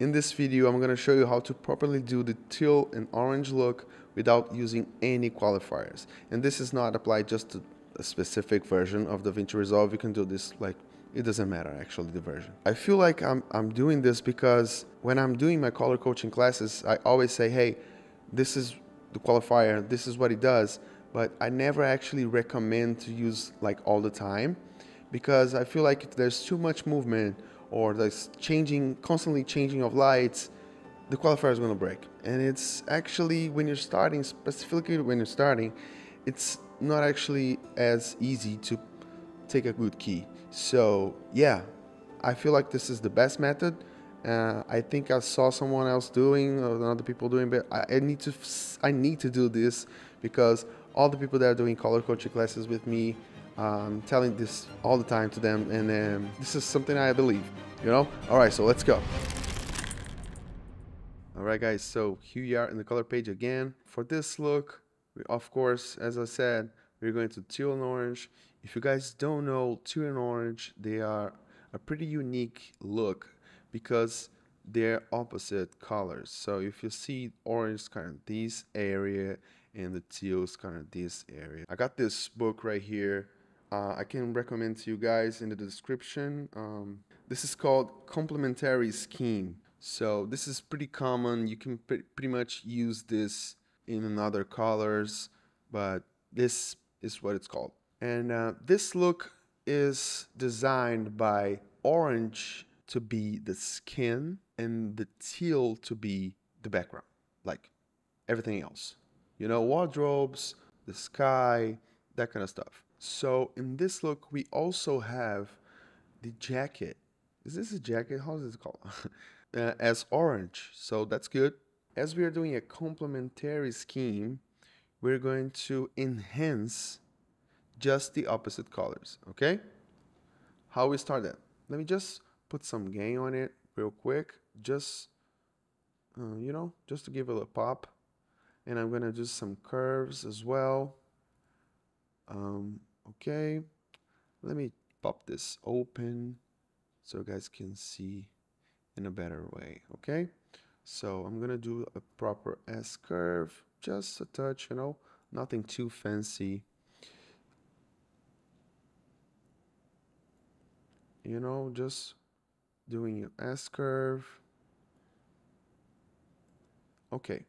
In this video, I'm going to show you how to properly do the teal and orange look without using any qualifiers. And this is not applied just to a specific version of DaVinci Resolve. You can do this like, it doesn't matter actually the version. I feel like I'm doing this because when I'm doing my color coaching classes, I always say, hey, this is the qualifier, this is what it does, but I never actually recommend to use like all the time, because I feel like if there's too much movement or there's constantly changing of lights, the qualifier is going to break. And it's actually, when you're starting, specifically when you're starting, it's not actually as easy to take a good key. So yeah, I feel like this is the best method. I think I saw someone else doing, or other people doing, but I need to do this because all the people that are doing color coaching classes with me, telling this all the time to them, and this is something I believe, you know. All right, so let's go. All right, guys, so here we are in the color page again. For this look, of course, as I said, we're going to teal and orange. If you guys don't know, teal and orange, they are a pretty unique look because they're opposite colors. So if you see orange is kind of this area and the teal is kind of this area. I got this book right here. I can recommend to you guys in the description. This is called Complementary Scheme. So this is pretty common. You can pretty much use this in other colors, but this is what it's called. And this look is designed by orange to be the skin and the teal to be the background, like everything else. You know, wardrobes, the sky, that kind of stuff. So in this look, we also have the jacket. Is this a jacket? How is it called? As orange. So that's good. As we are doing a complementary scheme, we're going to enhance just the opposite colors, okay? How we start that? Let me just put some gain on it real quick, just, you know, just to give it a pop. And I'm gonna do some curves as well. Okay, let me pop this open so you guys can see in a better way, okay? So I'm gonna do a proper S curve, just a touch, you know, nothing too fancy. You know, just doing an S curve. Okay,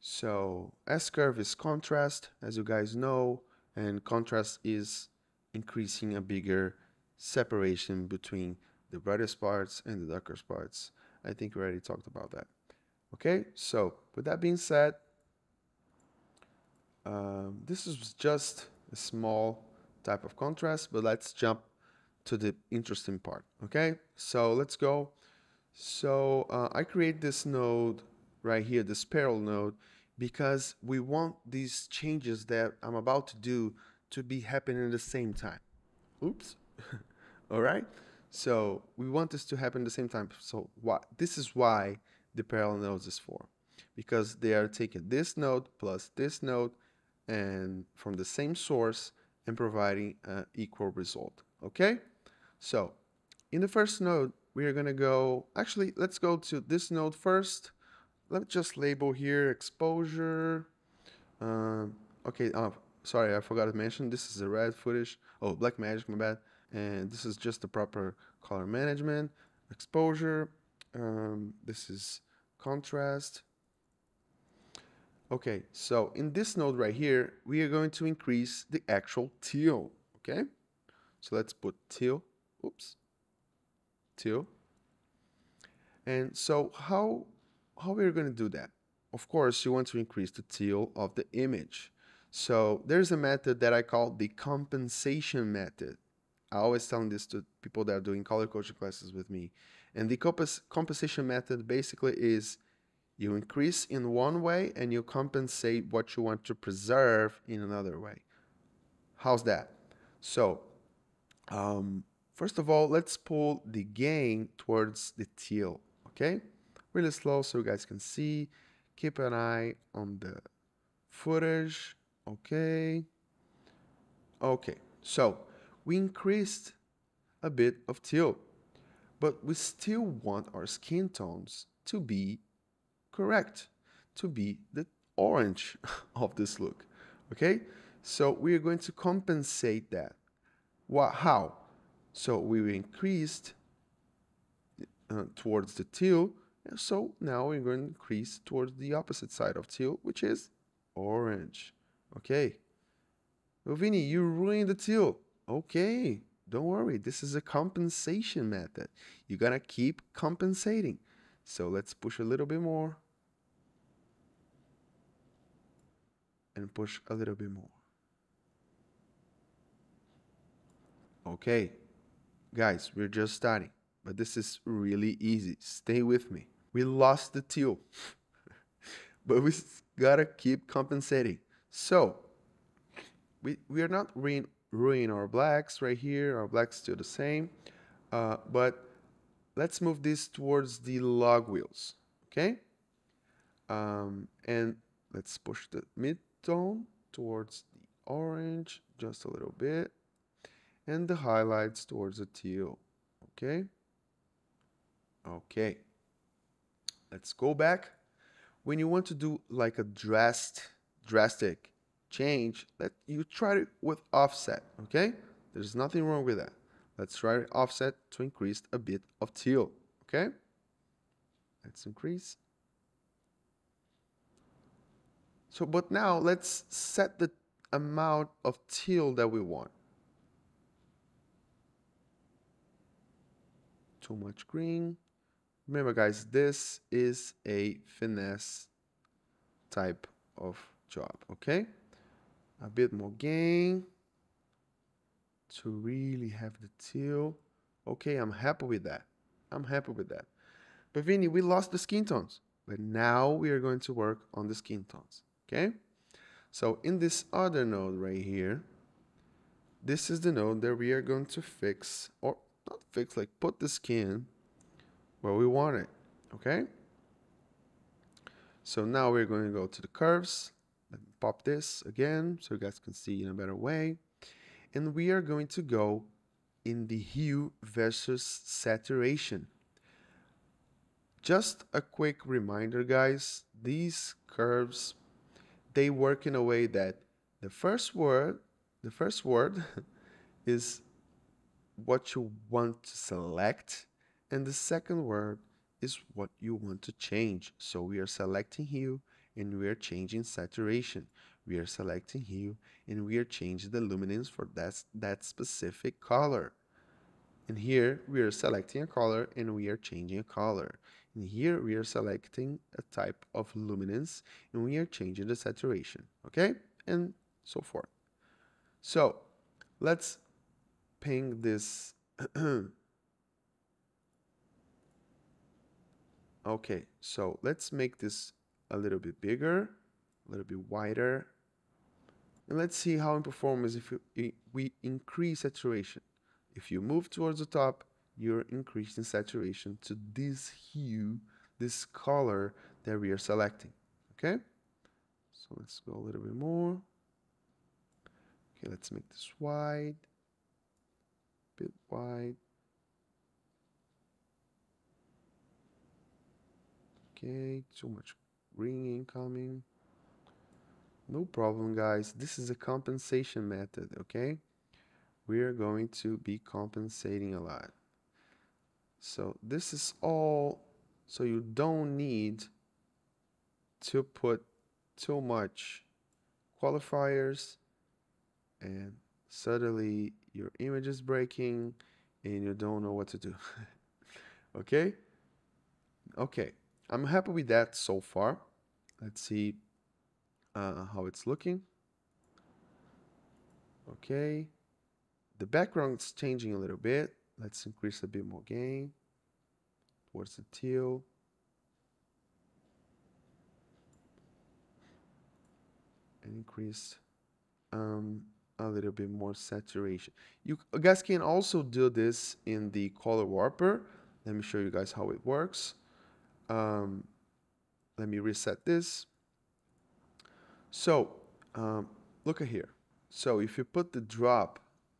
so S curve is contrast, as you guys know, and contrast is increasing a bigger separation between the brightest parts and the darkest parts. I think we already talked about that. Okay, so with that being said, this is just a small type of contrast, but let's jump to the interesting part. Okay, so let's go. So I create this node right here, this parallel node, because we want these changes that I'm about to do to be happening at the same time. Oops. All right. So we want this to happen at the same time. So this is why the parallel nodes is for, because they are taking this node plus this node and from the same source and providing an equal result. Okay. So in the first node, we are going to go, actually, let's go to this node first. Let's just label here exposure. Okay, sorry, I forgot to mention, this is a red footage. Oh, black magic, my bad. And this is just the proper color management. Exposure, this is contrast. Okay, so in this node right here, we are going to increase the actual teal, okay? So let's put teal, oops, teal. And so how we're going to do that? Of course, you want to increase the teal of the image. So there's a method that I call the compensation method. I always tell this to people that are doing color coaching classes with me. And the compensation method basically is you increase in one way and you compensate what you want to preserve in another way. How's that? So first of all, let's pull the gain towards the teal, okay? Really slow so you guys can see. Keep an eye on the footage, okay? Okay, so we increased a bit of teal, but we still want our skin tones to be correct, to be the orange of this look. Okay, so we are going to compensate that. How? So we increased towards the teal, so now we're going to increase towards the opposite side of teal, which is orange. Okay. Well, Vinny, you ruined the teal. Okay, don't worry. This is a compensation method. You gotta keep compensating. So let's push a little bit more. And push a little bit more. Okay, guys, we're just starting. But this is really easy. Stay with me. We lost the teal. But we gotta keep compensating. So, we are not ruining our blacks right here. Our blacks still the same. But let's move this towards the log wheels. Okay? And let's push the mid-tone towards the orange just a little bit. And the highlights towards the teal. Okay? Okay. Let's go back. When you want to do like a drastic change, let you try it with offset, okay? There's nothing wrong with that. Let's try offset to increase a bit of teal, okay? Let's increase. So, but now let's set the amount of teal that we want. Too much green. Remember, guys, this is a finesse type of job, okay? A bit more gain to really have the teal. Okay, I'm happy with that. I'm happy with that. But Vinny, we lost the skin tones. But now we are going to work on the skin tones, okay? So in this other node right here, this is the node that we are going to fix, or not fix, like put the skin where we want it, okay? So now we're going to go to the curves. Let me pop this again so you guys can see in a better way. And we are going to go in the hue versus saturation. Just a quick reminder, guys, these curves, they work in a way that the first word is what you want to select, and the second word is what you want to change. So we are selecting hue and we are changing saturation. We are selecting hue and we are changing the luminance for that specific color. And here we are selecting a color and we are changing a color. And here we are selecting a type of luminance and we are changing the saturation, okay? And so forth. So let's ping this. Okay, so let's make this a little bit bigger, a little bit wider. And let's see how it performs if we increase saturation. If you move towards the top, you're increasing saturation to this hue, this color that we are selecting, okay? So let's go a little bit more. Okay, let's make this wide, a bit wide. Okay, too much green incoming. No problem, guys. This is a compensation method, okay? We are going to be compensating a lot. So this is all, so you don't need to put too much qualifiers and suddenly your image is breaking and you don't know what to do. Okay? Okay, I'm happy with that so far. Let's see how it's looking. Okay, the background's changing a little bit. Let's increase a bit more gain towards the teal. And increase a little bit more saturation. You guys can also do this in the color warper. Let me show you guys how it works. Let me reset this. So look at here. So if you put the drop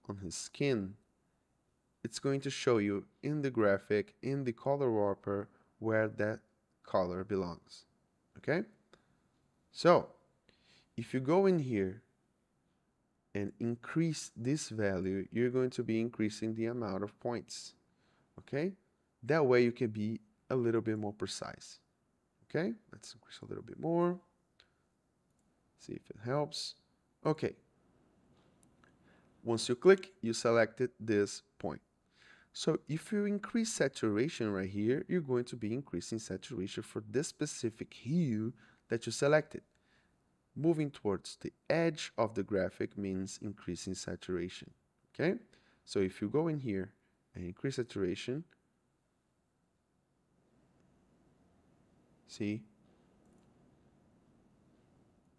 on his skin, it's going to show you in the graphic, in the color warper, where that color belongs. Okay? So, if you go in here and increase this value, you're going to be increasing the amount of points. Okay? That way you can be a little bit more precise. Okay? Let's increase a little bit more. See if it helps. Okay. Once you click, you selected this point. So if you increase saturation right here, you're going to be increasing saturation for this specific hue that you selected. Moving towards the edge of the graphic means increasing saturation. Okay? So if you go in here and increase saturation, see?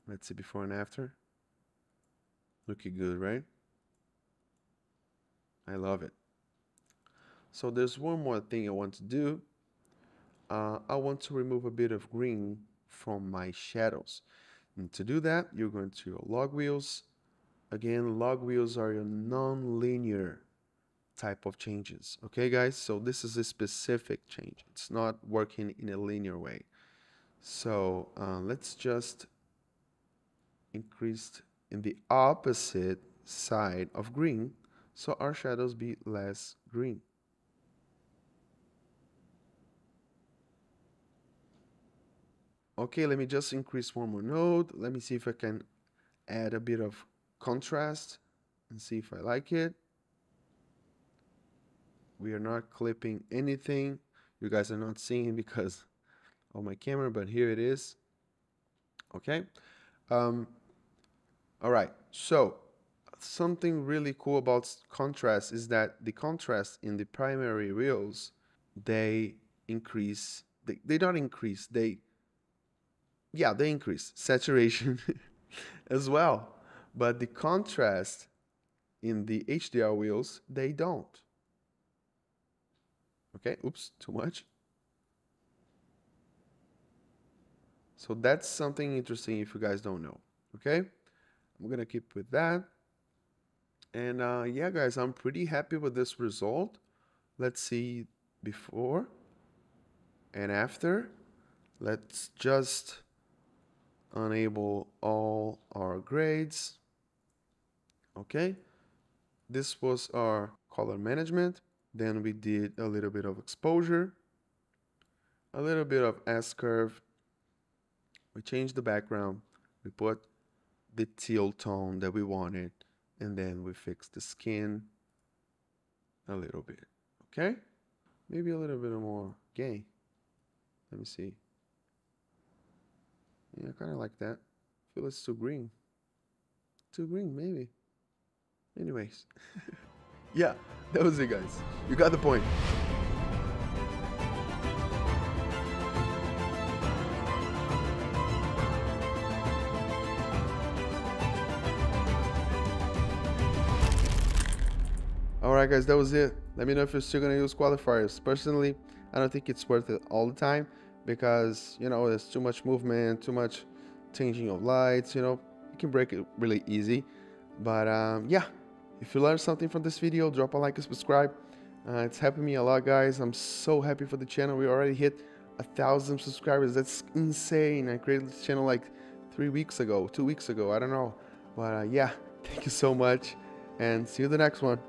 Let's see before and after. Looking good, right? I love it. So there's one more thing I want to do. I want to remove a bit of green from my shadows. And to do that, you're going to your log wheels. Again, log wheels are your non-linear type of changes. Okay, guys? So this is a specific change. It's not working in a linear way. So let's just increase in the opposite side of green so our shadows be less green. Okay, let me just increase one more node. Let me see if I can add a bit of contrast and see if I like it. We are not clipping anything. You guys are not seeing because of my camera, but here it is. Okay. All right. So something really cool about contrast is that the contrast in the primary wheels, they increase. They don't increase. They increase saturation as well. But the contrast in the HDR wheels, they don't. Okay, oops, too much. So that's something interesting if you guys don't know. Okay, I'm gonna keep with that. And yeah, guys, I'm pretty happy with this result. Let's see before and after. Let's just enable all our grades. Okay, this was our color management. Then we did a little bit of exposure, a little bit of S-curve. We changed the background. We put the teal tone that we wanted, and then we fixed the skin a little bit. Okay, maybe a little bit more gay. Let me see. Yeah, I kind of like that. I feel it's too green. Too green, maybe. Anyways. Yeah, that was it, guys. You got the point. Alright, guys, that was it. Let me know if you're still going to use qualifiers. Personally, I don't think it's worth it all the time because, you know, there's too much movement, too much changing of lights, you know. You can break it really easy. But yeah, if you learned something from this video, drop a like and subscribe. It's helping me a lot, guys. I'm so happy for the channel. We already hit 1,000 subscribers. That's insane. I created this channel like 2 weeks ago, I don't know. But yeah, thank you so much and see you in the next one.